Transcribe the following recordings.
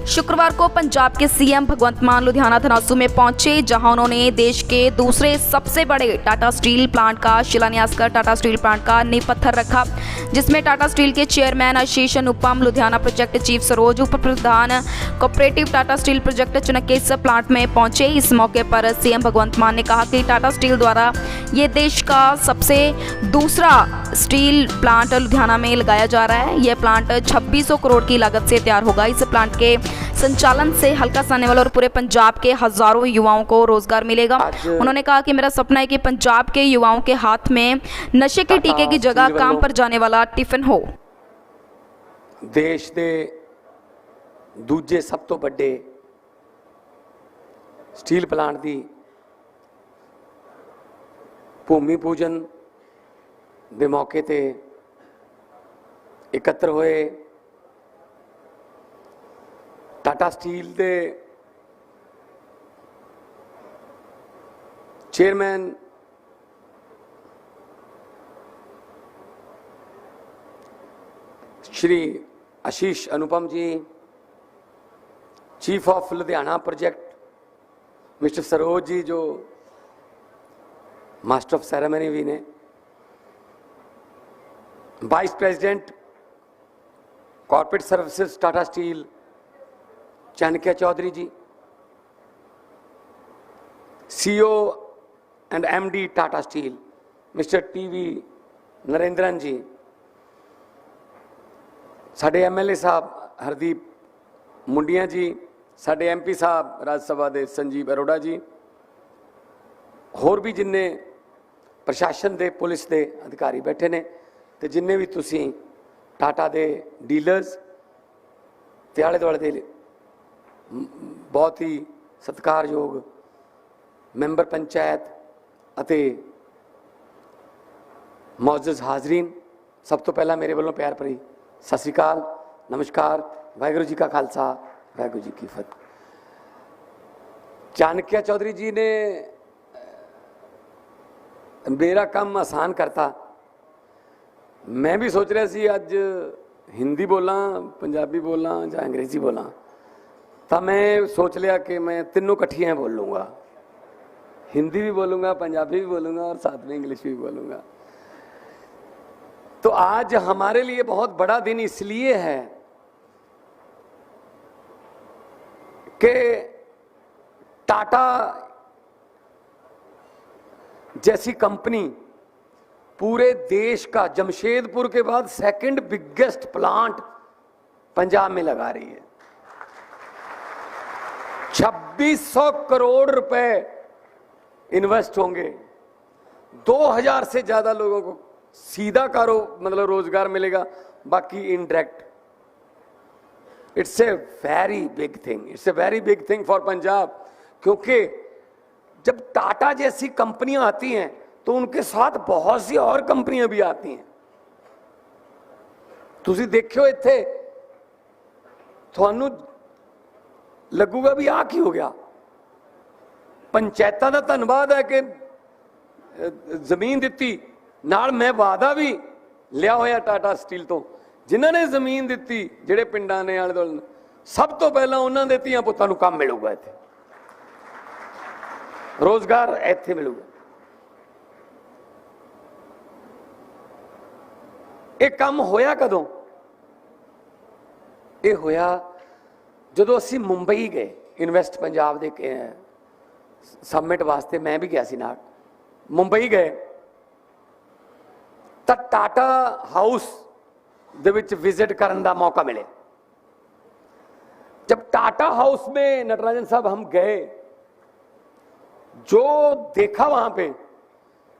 शुक्रवार को पंजाब के सीएम भगवंत मान लुधियाना धनासू में पहुंचे, जहां उन्होंने देश के दूसरे सबसे बड़े टाटा स्टील प्लांट का शिलान्यास कर टाटा स्टील प्लांट का नींव पत्थर रखा, जिसमें टाटा स्टील के चेयरमैन आशीष अनुपम, लुधियाना प्रोजेक्ट चीफ सरोज, उप प्रधान कोऑपरेटिव टाटा स्टील प्रोजेक्ट चुनके इस प्लांट में पहुंचे। इस मौके पर सीएम भगवंत मान ने कहा कि टाटा स्टील द्वारा ये देश का सबसे दूसरा स्टील प्लांट लुधियाना में लगाया जा रहा है। यह प्लांट 2600 करोड़ की लागत से तैयार होगा। इस प्लांट के संचालन से हल्का सानेवाल और पूरे पंजाब के हजारों युवाओं को रोजगार मिलेगा। उन्होंने कहा कि मेरा सपना है कि पंजाब के युवाओं के हाथ में नशे के टीके की जगह काम पर जाने वाला टिफिन हो। देश के दूजे सब तो बड़े स्टील प्लांट की भूमि पूजन के मौके ते एकत्र होए। टाटा स्टील के chairman Shri Ashish Anupam ji, chief of Ludhiana project mister Saroj ji, जो मास्टर ऑफ सेरेमनी भी ने, vice president corporate services Tata Steel Chanakya Chaudhary ji, CEO and MD Tata Steel mister TV Narendran ji, साडे एमएलए साहब हरदीप मुंडिया जी, साडे एमपी साहब राज्यसभा के संजीव अरोड़ा जी, होर भी जिन्ने प्रशासन दे पुलिस के अधिकारी बैठे ने, तो जिन्ने भी तुसी टाटा दे डीलर्स ते आले दुआले दे बहुत ही सत्कारयोग मैंबर पंचायत अते मौजूद हाजरीन, सब तो पहला मेरे वालों प्यार भरी सत श्री अकाल, नमस्कार, वाहिगुरू जी का खालसा, वाहिगुरू जी की फतेह। चाणक्य चौधरी जी ने मेरा काम आसान करता। मैं भी सोच रहा सी अज हिंदी बोला, पंजाबी बोला या अंग्रेजी बोला, तो मैं सोच लिया कि मैं तीनों कट्ठियाँ बोल लूँगा, हिंदी भी बोलूँगा, पंजाबी भी बोलूँगा और साथ में इंग्लिश भी बोलूँगा। तो आज हमारे लिए बहुत बड़ा दिन इसलिए है कि टाटा जैसी कंपनी पूरे देश का, जमशेदपुर के बाद सेकंड बिगेस्ट प्लांट पंजाब में लगा रही है। 2600 करोड़ रुपए इन्वेस्ट होंगे, 2000 से ज्यादा लोगों को सीधा मतलब रोजगार मिलेगा, बाकी indirect. It's a very big thing, it's a very big thing for Punjab, क्योंकि जब टाटा जैसी कंपनियां आती हैं तो उनके साथ बहुत सी और कंपनियां भी आती हैं। तुसी देखियो इत्थे थानू लगूगा भी आ की हो गया। पंचायतां दा धन्नवाद है कि जमीन दिती, नाल मैं वादा भी लिया होया टाटा स्टील तो, जिन्हां ने जमीन दिती, जिहड़े पिंडां ने आले दुआले, सब तो पहला उन्हां दे धीआं पुत्तां नूं काम मिलूगा, इत्थे रोजगार इत्थे मिलूगा। एक काम होया कदों? ये होया जदों असीं मुंबई गए इन्वेस्ट पंजाब के सबमिट वास्ते, मैं भी गया सी नाल। मुंबई गए तो टाटा हाउस दे विच विजिट करने का मौका मिले। जब टाटा हाउस में नटराजन साहब हम गए, जो देखा वहां पे,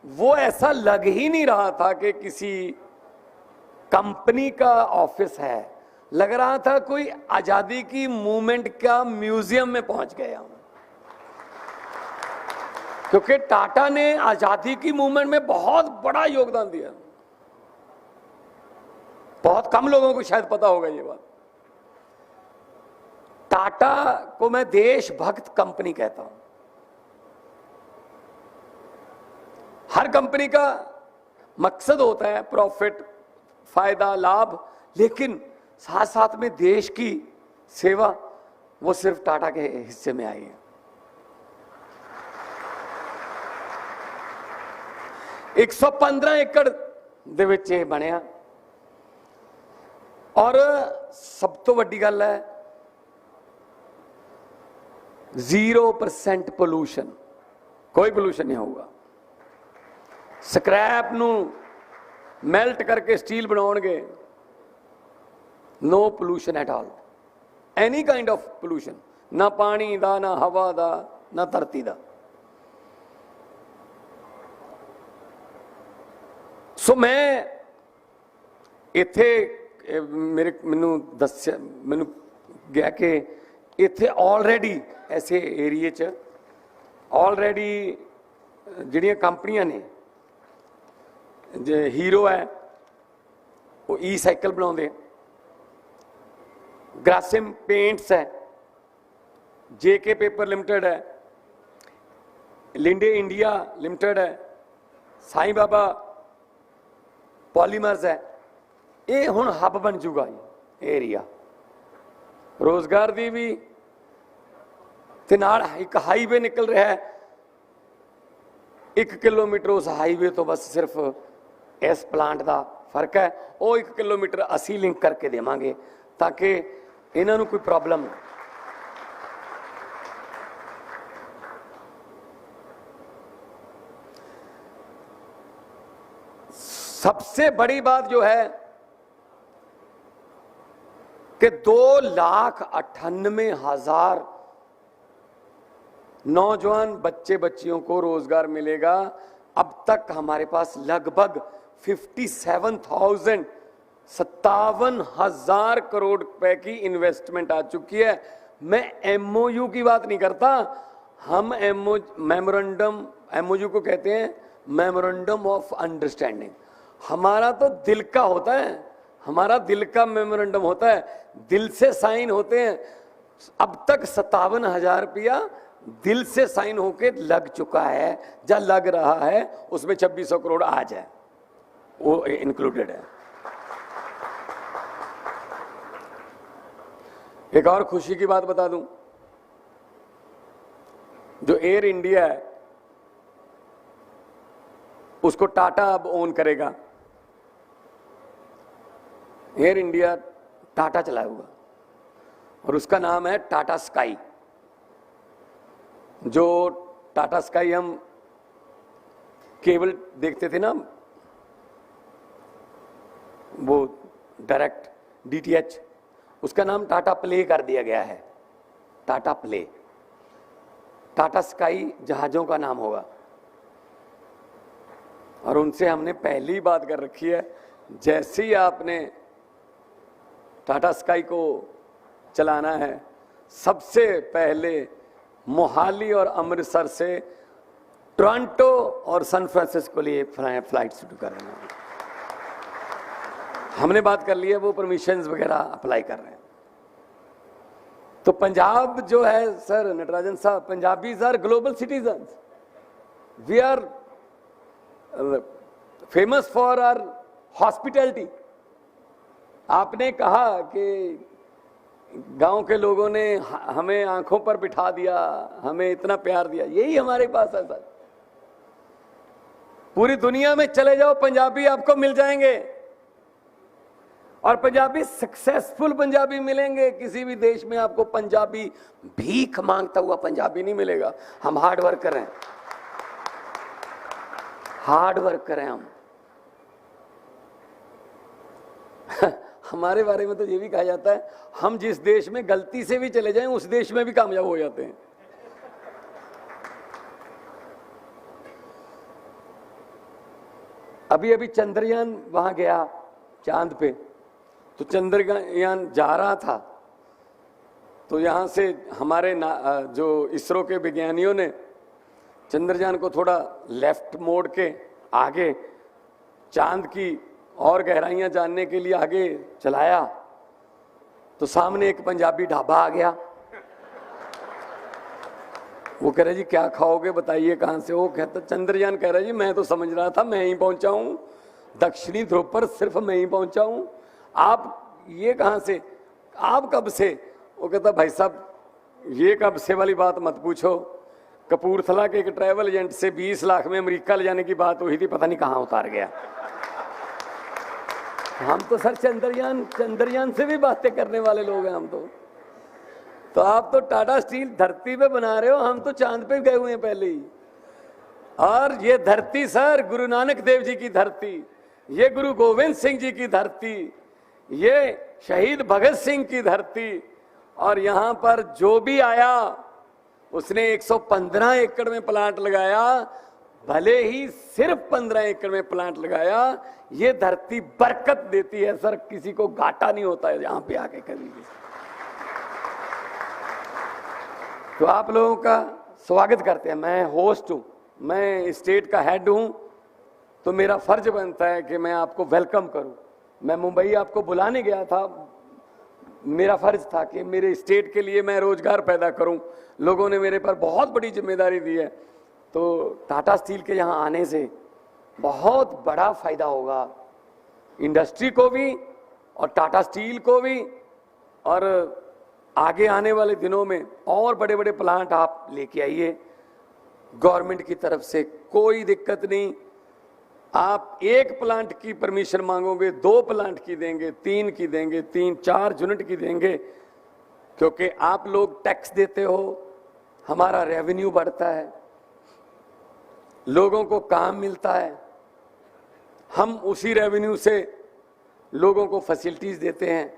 वो ऐसा लग ही नहीं रहा था कि किसी कंपनी का ऑफिस है, लग रहा था कोई आजादी की मूवमेंट का म्यूजियम में पहुंच गया हूं। क्योंकि टाटा ने आजादी की मूवमेंट में बहुत बड़ा योगदान दिया। बहुत कम लोगों को शायद पता होगा ये बात। टाटा को मैं देशभक्त कंपनी कहता हूं। हर कंपनी का मकसद होता है प्रॉफिट, फायदा, लाभ, लेकिन साथ साथ में देश की सेवा। वो सिर्फ टाटा के हिस्से में आई है। एक 115 एकड़ ਦੇ ਵਿੱਚ ਇਹ ਬਣਿਆ और सब तो ਵੱਡੀ ਗੱਲ है 0% पोल्यूशन, कोई पोल्यूशन नहीं होगा। स्क्रैप ਨੂੰ मेल्ट करके स्टील बनाओगे, no pollution at all, any kind of pollution, ना पानी ਦਾ ना हवा ਦਾ ना धरती ਦਾ। सो मैं इत्थे मैनू दस्या मैनू गया कि इत्थे ऑलरेडी ऐसे एरिए च ऑलरेडी जिहड़ियां कंपनियां ने, जे हीरो है वो ई साइकिल बनाउंदे, ग्रासिम पेंट्स है, जेके पेपर लिमिटेड है, लिंडे इंडिया लिमिटेड है, साईं बाबा पॉलीमर्स है। ये हुण हब बन जूगा एरिया रोजगार दी भी, ते नाल एक हाईवे निकल रहा है 1 किलोमीटर, उस हाईवे तो बस सिर्फ इस प्लांट का फर्क है, वो 1 किलोमीटर असी लिंक करके देवांगे ताकि इन्हां नूं कोई प्रॉब्लम ना। सबसे बड़ी बात जो है कि 2,98,000 नौजवान बच्चे बच्चियों को रोजगार मिलेगा। अब तक हमारे पास लगभग 57,000 करोड़ रुपए की इन्वेस्टमेंट आ चुकी है। मैं एमओयू की बात नहीं करता, हम मेमोरेंडम, एमओयू को कहते हैं मेमोरेंडम ऑफ अंडरस्टैंडिंग। हमारा तो दिल का होता है, हमारा दिल का मेमोरेंडम होता है, दिल से साइन होते हैं। अब तक 57,000 रुपया दिल से साइन होके लग चुका है, या लग रहा है, उसमें 2600 करोड़ आ जाए वो इंक्लूडेड है। एक और खुशी की बात बता दूं, जो एयर इंडिया है उसको टाटा अब ओन करेगा। एयर इंडिया टाटा चलाएगा और उसका नाम है टाटा स्काई। जो टाटा स्काई हम केबल देखते थे ना, वो डायरेक्ट डीटीएच, उसका नाम टाटा प्ले कर दिया गया है, टाटा प्ले। टाटा स्काई जहाज़ों का नाम होगा और उनसे हमने पहली बात कर रखी है, जैसे ही आपने टाटा स्काई को चलाना है, सबसे पहले मोहाली और अमृतसर से टोरंटो और सैन फ्रांसिस्को लिए फ्लाइट शुरू कर रहे हैं। हमने बात कर ली है, वो परमिशंस वगैरह अप्लाई कर रहे हैं। तो पंजाब जो है सर नटराजन साहब, Punjabis are global citizens, we are famous for our hospitality. आपने कहा कि गांव के लोगों ने हमें आंखों पर बिठा दिया, हमें इतना प्यार दिया, यही हमारे पास है सर। पूरी दुनिया में चले जाओ, पंजाबी आपको मिल जाएंगे, और पंजाबी सक्सेसफुल पंजाबी मिलेंगे। किसी भी देश में आपको पंजाबी भीख मांगता हुआ पंजाबी नहीं मिलेगा। हम हार्ड वर्क कर रहे हैं, हार्ड वर्क करें हम। हमारे बारे में तो ये भी कहा जाता है, हम जिस देश में गलती से भी चले जाएं उस देश में भी कामयाब हो जाते हैं। अभी अभी चंद्रयान वहां गया चांद पे, तो चंद्रयान जा रहा था, तो यहां से हमारे जो इसरो के विज्ञानियों ने चंद्रयान को थोड़ा लेफ्ट मोड़ के आगे चांद की और गहराइयां जानने के लिए आगे चलाया, तो सामने एक पंजाबी ढाबा आ गया। वो कह रहे जी क्या खाओगे बताइए कहां से हो। कहता चंद्रयान कह रहा जी मैं तो समझ रहा था मैं ही पहुंचा हूं, दक्षिणी ध्रुव पर सिर्फ मैं ही पहुंचा हूं, आप ये कहां से, आप कब से। वो कहता भाई साहब ये कब से वाली बात मत पूछो। कपूरथला के एक ट्रैवल एजेंट से 20 लाख में अमेरिका ले जाने की बात हुई थी, पता नहीं कहाँ उतार गया। हम तो सर चंद्रयान से भी बातें करने वाले लोग हैं हम तो आप तो टाटा स्टील धरती पे बना रहे हो, हम तो चांद पे गए हुए हैं पहले ही। और ये धरती सर गुरु नानक देव जी की धरती, ये गुरु गोविंद सिंह जी की धरती, ये शहीद भगत सिंह की धरती। और यहां पर जो भी आया उसने 115 एकड़ में प्लांट लगाया, भले ही सिर्फ 15 एकड़ में प्लांट लगाया। ये धरती बरकत देती है सर, किसी को घाटा नहीं होता है यहां पे आके कभी भी। तो आप लोगों का स्वागत करते हैं। मैं होस्ट हूं, मैं स्टेट का हेड हूं, तो मेरा फर्ज बनता है कि मैं आपको वेलकम करूं। मैं मुंबई आपको बुलाने गया था, मेरा फर्ज था कि मेरे स्टेट के लिए मैं रोजगार पैदा करूं। लोगों ने मेरे पर बहुत बड़ी जिम्मेदारी दी है, तो टाटा स्टील के यहां आने से बहुत बड़ा फायदा होगा इंडस्ट्री को भी और टाटा स्टील को भी। और आगे आने वाले दिनों में और बड़े बड़े प्लांट आप लेके आइए, गवर्नमेंट की तरफ से कोई दिक्कत नहीं। आप एक प्लांट की परमिशन मांगोगे, 2 प्लांट की देंगे, 3 की देंगे, 3-4 यूनिट की देंगे, क्योंकि आप लोग टैक्स देते हो, हमारा रेवेन्यू बढ़ता है, लोगों को काम मिलता है, हम उसी रेवेन्यू से लोगों को फैसिलिटीज देते हैं,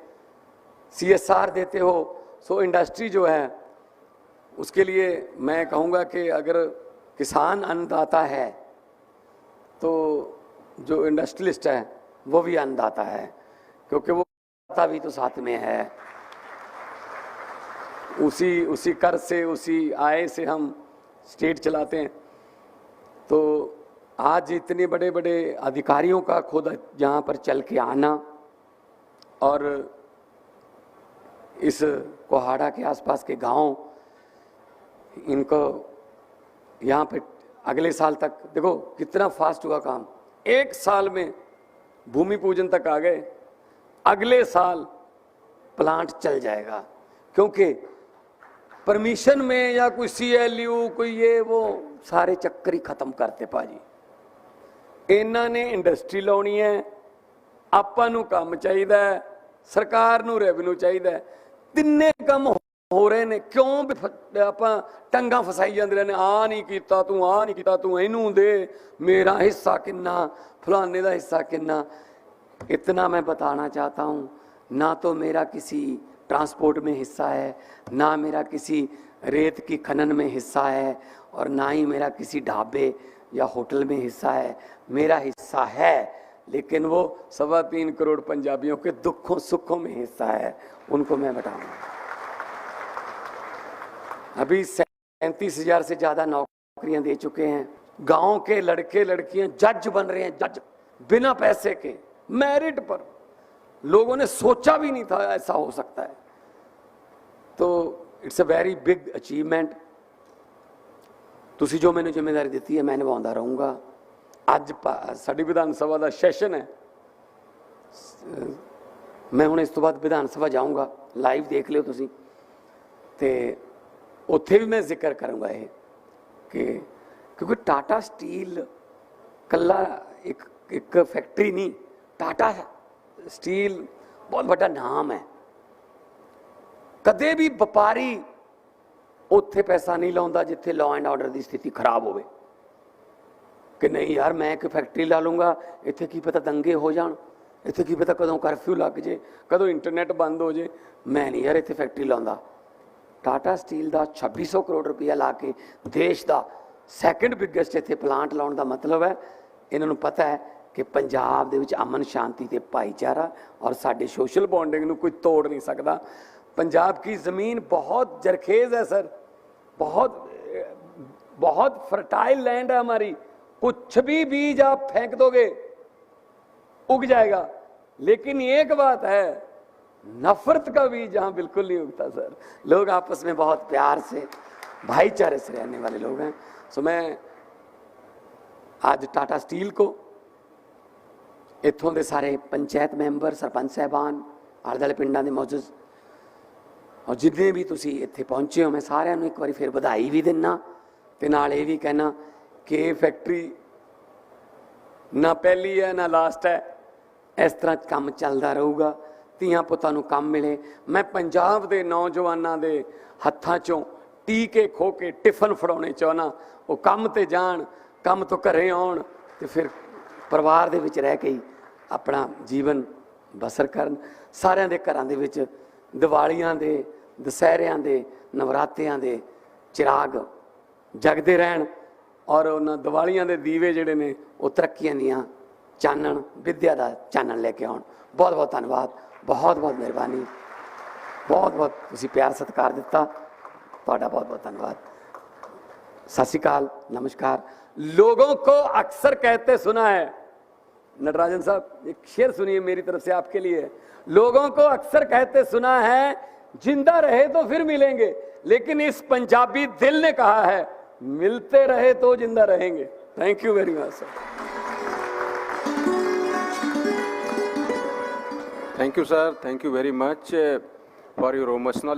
CSR देते हो। सो इंडस्ट्री जो है उसके लिए मैं कहूँगा कि अगर किसान अन्नदाता है तो जो इंडस्ट्रियलिस्ट है वो भी अन्नदाता है, क्योंकि वो भी तो साथ में है। उसी कर से, उसी आय से हम स्टेट चलाते हैं। तो आज इतने बड़े बड़े अधिकारियों का खुद यहाँ पर चल के आना और इस कोहाड़ा के आसपास के गांव, इनको यहाँ पे अगले साल तक देखो कितना फास्ट हुआ काम, 1 साल में भूमि पूजन तक आ गए, अगले साल प्लांट चल जाएगा। क्योंकि परमिशन में या कोई CLU कोई ये वो सारे चक्कर ही खत्म करते भाजी। इन्हों ने इंडस्ट्री लाउनी है, आपां नूं काम चाहिदा है, सरकार नूं रेवेन्यू चाहिदा है, तिन्ने काम हो रहे ने। क्यों आपां टंगा फसाई जांदे रहने, आ नहीं कीता तू, आ नहीं कीता तू, इनू दे, मेरा हिस्सा किन्ना, फलाने दा हिस्सा किन्ना। इतना मैं बताना चाहता हूँ, ना तो मेरा किसी ट्रांसपोर्ट में हिस्सा है, ना मेरा किसी रेत की खनन में हिस्सा है, और ना ही मेरा किसी ढाबे या होटल में हिस्सा है। मेरा हिस्सा है, लेकिन वो 3.25 करोड़ पंजाबियों के दुखों सुखों में हिस्सा है, उनको मैं बताऊंगा। अभी 37,000 से ज्यादा नौकरियां दे चुके हैं। गांव के लड़के लड़कियां जज बन रहे हैं, जज बिना पैसे के, मेरिट पर। लोगों ने सोचा भी नहीं था ऐसा हो सकता है। तो it's a very big achievement. तुसी जो मैंने जिम्मेदारी दी है मैं निभाता रहूँगा। अज साडी विधान सभा का सैशन है, मैं हुण इस तो बाद विधान सभा जाऊँगा, लाइव देख लियो तुसी, ते उत्थे भी मैं जिक्र करूँगा ये कि क्योंकि टाटा स्टील कला एक फैक्ट्री नहीं, टाटा स्टील बहुत बड़ा नाम है। कदे भी व्यापारी उत्थे पैसा नहीं लाउंदा जिथे लॉ एंड ऑर्डर की स्थिति खराब होवे, कि नहीं यार मैं एक फैक्ट्री ला लूँगा, इत्थे की पता दंगे हो जान, इत्थे की पता कदों कर्फ्यू लग जे, कदों इंटरनेट बंद हो जे, मैं नहीं यार इत्थे फैक्ट्री लाउंदा। टाटा स्टील का 2600 करोड़ रुपया ला के देश का सैकेंड बिगेस्ट इत्थे प्लांट लाउण का मतलब है इन्होंने पता है कि पंजाब दे विच अमन शांति ते भाईचारा और साडे सोशल बॉन्डिंग नूं कोई तोड़ नहीं सकता। पंजाब की ज़मीन बहुत जरखेज़ है सर, बहुत फर्टाइल लैंड है हमारी। कुछ भी बीज आप फेंक दोगे उग जाएगा, लेकिन एक बात है, नफरत का बीज यहां बिल्कुल नहीं उगता सर। लोग आपस में बहुत प्यार से भाईचारे से रहने वाले लोग हैं। सो मैं आज टाटा स्टील को इत्थों के सारे पंचायत मैंबर, सरपंच साहबान, आले दुआले पिंडां दे मौजूद ਔਰ ਜਿੰਨੇ ਵੀ ਤੁਸੀਂ ਇੱਥੇ ਪਹੁੰਚੇ ਹੋ ਮੈਂ ਸਾਰਿਆਂ ਨੂੰ ਇੱਕ ਵਾਰੀ ਫਿਰ ਵਧਾਈ ਵੀ ਦਿੰਦਾ ਤੇ ਨਾਲ ਇਹ ਵੀ ਕਹਿਣਾ ਕਿ ਇਹ ਫੈਕਟਰੀ ਨਾ ਪਹਿਲੀ ਹੈ ਨਾ ਲਾਸਟ ਹੈ। ਇਸ ਤਰ੍ਹਾਂ ਕੰਮ ਚੱਲਦਾ ਰਹੂਗਾ, ਧੀਆਂ ਪੁੱਤਾਂ ਨੂੰ ਕੰਮ ਮਿਲੇ। ਮੈਂ ਪੰਜਾਬ ਦੇ ਨੌਜਵਾਨਾਂ ਦੇ ਹੱਥਾਂ 'ਚੋਂ ਟੀਕੇ ਖੋ ਕੇ ਟਿਫਨ ਫੜਾਉਣੇ ਚਾਹੁੰਦਾ, ਉਹ ਕੰਮ ਤੇ ਜਾਣ, ਕੰਮ ਤੋਂ ਘਰੇ ਆਉਣ ਤੇ ਫਿਰ ਪਰਿਵਾਰ ਦੇ ਵਿੱਚ ਰਹਿ ਕੇ ਹੀ ਆਪਣਾ ਜੀਵਨ ਬਸਰ ਕਰਨ। ਸਾਰਿਆਂ ਦੇ ਘਰਾਂ ਦੇ ਵਿੱਚ ਦੀਵਾਲੀਆਂ ਦੇ, ਦੁਸਹਿਰਿਆਂ ਦੇ, ਨਵਰਾਤਿਆਂ ਦੇ ਚਿਰਾਗ ਜਗਦੇ ਰਹਿਣ ਔਰ ਉਹਨਾਂ ਦੀਵਾਲੀਆਂ ਦੇ ਦੀਵੇ ਜਿਹੜੇ ਨੇ ਉਹ ਤਰੱਕੀਆਂ ਦੀਆਂ ਚਾਨਣ, ਵਿੱਦਿਆ ਦਾ ਚਾਨਣ ਲੈ ਕੇ ਆਉਣ। ਬਹੁਤ ਬਹੁਤ ਧੰਨਵਾਦ, ਬਹੁਤ ਬਹੁਤ ਮਿਹਰਬਾਨੀ, ਬਹੁਤ ਬਹੁਤ ਤੁਸੀਂ ਪਿਆਰ ਸਤਿਕਾਰ ਦਿੱਤਾ, ਤੁਹਾਡਾ बहुत बहुत धन्यवाद। सत श्री अकाल, नमस्कार। लोगों को अक्सर कहते सुना है, नटराजन साहब एक शेर सुनिए मेरी तरफ से आपके लिए। लोगों को अक्सर कहते सुना है जिंदा रहे तो फिर मिलेंगे, लेकिन इस पंजाबी दिल ने कहा है मिलते रहे तो जिंदा रहेंगे। Thank you very much sir. Thank you, sir. Thank you very much for your emotional